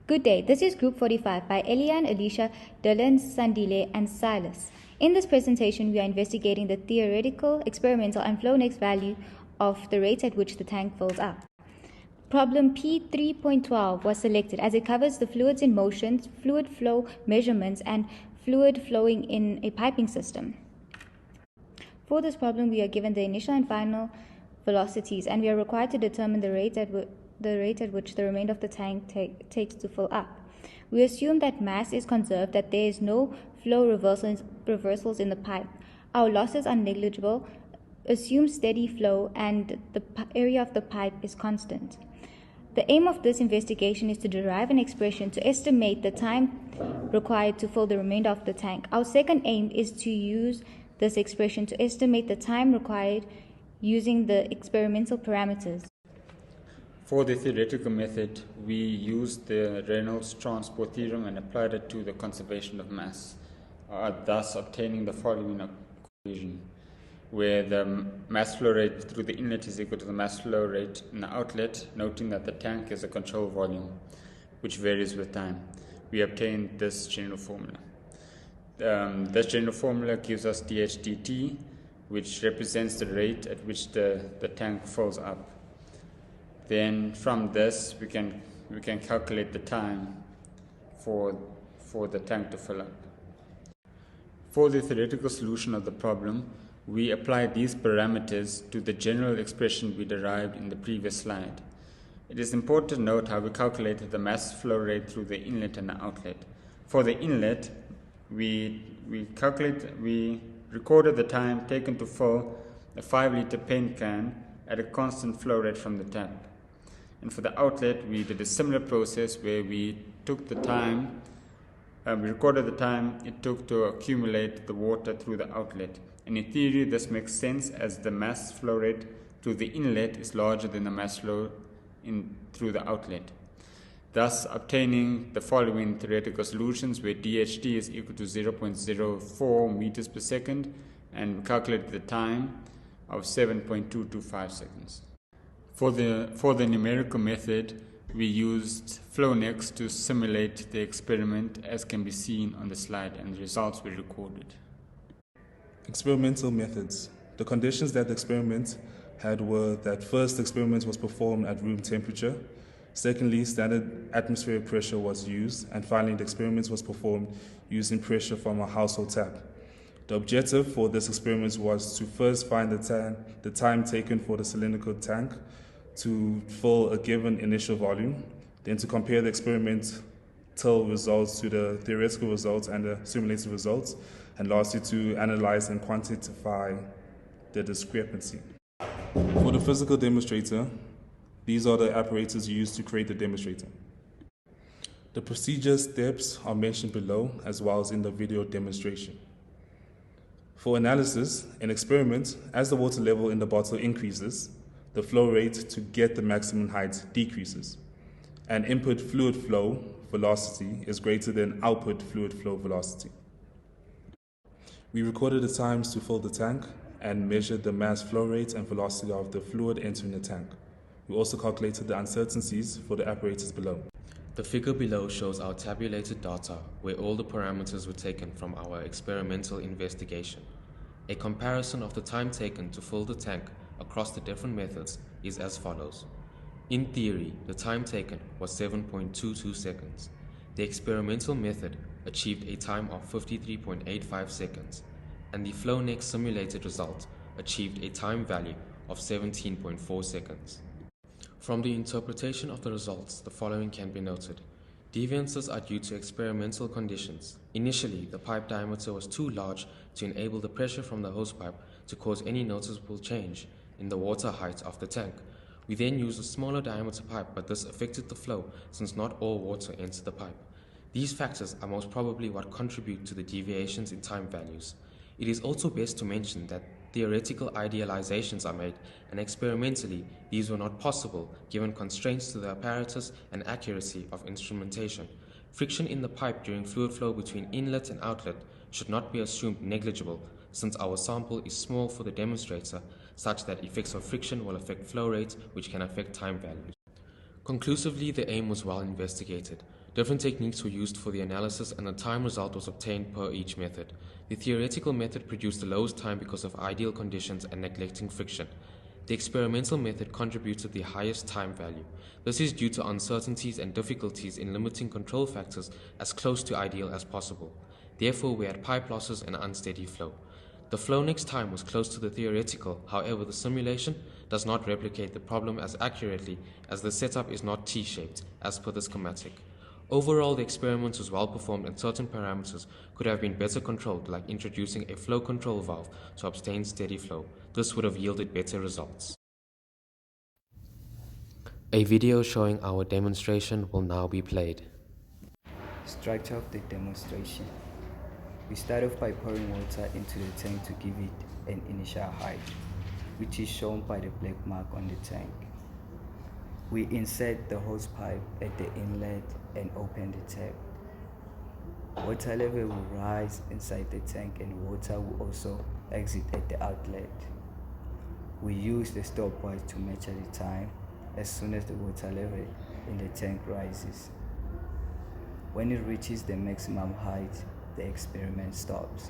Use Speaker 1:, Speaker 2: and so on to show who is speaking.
Speaker 1: Good day, this is Group 45 by Eliane, Alicia, Dylan, Sandile, and Silas. In this presentation, we are investigating the theoretical, experimental, and flow-next value of the rate at which the tank fills up. Problem P3.12 was selected as it covers the fluids in motion, fluid flow measurements, and fluid flowing in a piping system. For this problem, we are given the initial and final velocities, and we are required to determine the rate at which the remainder of the tank takes to fill up. We assume that mass is conserved, that there is no flow reversals in the pipe. Our losses are negligible, assume steady flow, and the area of the pipe is constant. The aim of this investigation is to derive an expression to estimate the time required to fill the remainder of the tank. Our second aim is to use this expression to estimate the time required using the experimental parameters.
Speaker 2: For the theoretical method, we used the Reynolds transport theorem and applied it to the conservation of mass, thus obtaining the following equation, where the mass flow rate through the inlet is equal to the mass flow rate in the outlet, noting that the tank is a control volume, which varies with time. We obtained this general formula. This general formula gives us dH dt, which represents the rate at which the tank fills up. Then from this we can calculate the time for the tank to fill up. For the theoretical solution of the problem, we apply these parameters to the general expression we derived in the previous slide. It is important to note how we calculated the mass flow rate through the inlet and the outlet. For the inlet, we recorded the time taken to fill a 5-liter paint can at a constant flow rate from the tap. And for the outlet, we did a similar process where we took the time, we recorded the time it took to accumulate the water through the outlet. And in theory, this makes sense as the mass flow rate through the inlet is larger than the mass flow through the outlet. Thus, obtaining the following theoretical solutions where dHd is equal to 0.04 meters per second, and we calculated the time of 7.225 seconds. For the numerical method, we used FlowNext to simulate the experiment as can be seen on the slide, and the results were recorded.
Speaker 3: Experimental methods. The conditions that the experiment had were that first, the experiment was performed at room temperature. Secondly, standard atmospheric pressure was used. And finally, the experiment was performed using pressure from a household tap. The objective for this experiment was to first find the time taken for the cylindrical tank to fill a given initial volume, then to compare the experimental results to the theoretical results and the simulated results, and lastly to analyze and quantify the discrepancy. For the physical demonstrator, these are the apparatus used to create the demonstrator. The procedure steps are mentioned below as well as in the video demonstration. For analysis, in experiment, as the water level in the bottle increases, the flow rate to get the maximum height decreases, and input fluid flow velocity is greater than output fluid flow velocity. We recorded the times to fill the tank and measured the mass flow rate and velocity of the fluid entering the tank. We also calculated the uncertainties for the apparatus below.
Speaker 4: The figure below shows our tabulated data where all the parameters were taken from our experimental investigation. A comparison of the time taken to fill the tank across the different methods is as follows. In theory, the time taken was 7.22 seconds. The experimental method achieved a time of 53.85 seconds, and the FlowNext simulated result achieved a time value of 17.4 seconds. From the interpretation of the results, the following can be noted. Deviances are due to experimental conditions. Initially, the pipe diameter was too large to enable the pressure from the hosepipe to cause any noticeable change in the water height of the tank. We then used a smaller diameter pipe, but this affected the flow since not all water entered the pipe. These factors are most probably what contribute to the deviations in time values. It is also best to mention that theoretical idealizations are made, and experimentally these were not possible given constraints to the apparatus and accuracy of instrumentation. Friction in the pipe during fluid flow between inlet and outlet should not be assumed negligible, since our sample is small for the demonstrator, such that effects of friction will affect flow rates, which can affect time values. Conclusively, the aim was well investigated. Different techniques were used for the analysis and a time result was obtained per each method. The theoretical method produced the lowest time because of ideal conditions and neglecting friction. The experimental method contributed the highest time value. This is due to uncertainties and difficulties in limiting control factors as close to ideal as possible. Therefore, we had pipe losses and unsteady flow. The flow next time was close to the theoretical, however the simulation does not replicate the problem as accurately as the setup is not T-shaped as per the schematic. Overall, the experiment was well performed and certain parameters could have been better controlled, like introducing a flow control valve to obtain steady flow. This would have yielded better results. A video showing our demonstration will now be played.
Speaker 5: Structure of the demonstration. We start off by pouring water into the tank to give it an initial height, which is shown by the black mark on the tank. We insert the hose pipe at the inlet and open the tap. Water level will rise inside the tank and water will also exit at the outlet. We use the stopwatch to measure the time as soon as the water level in the tank rises. When it reaches the maximum height, the experiment stops.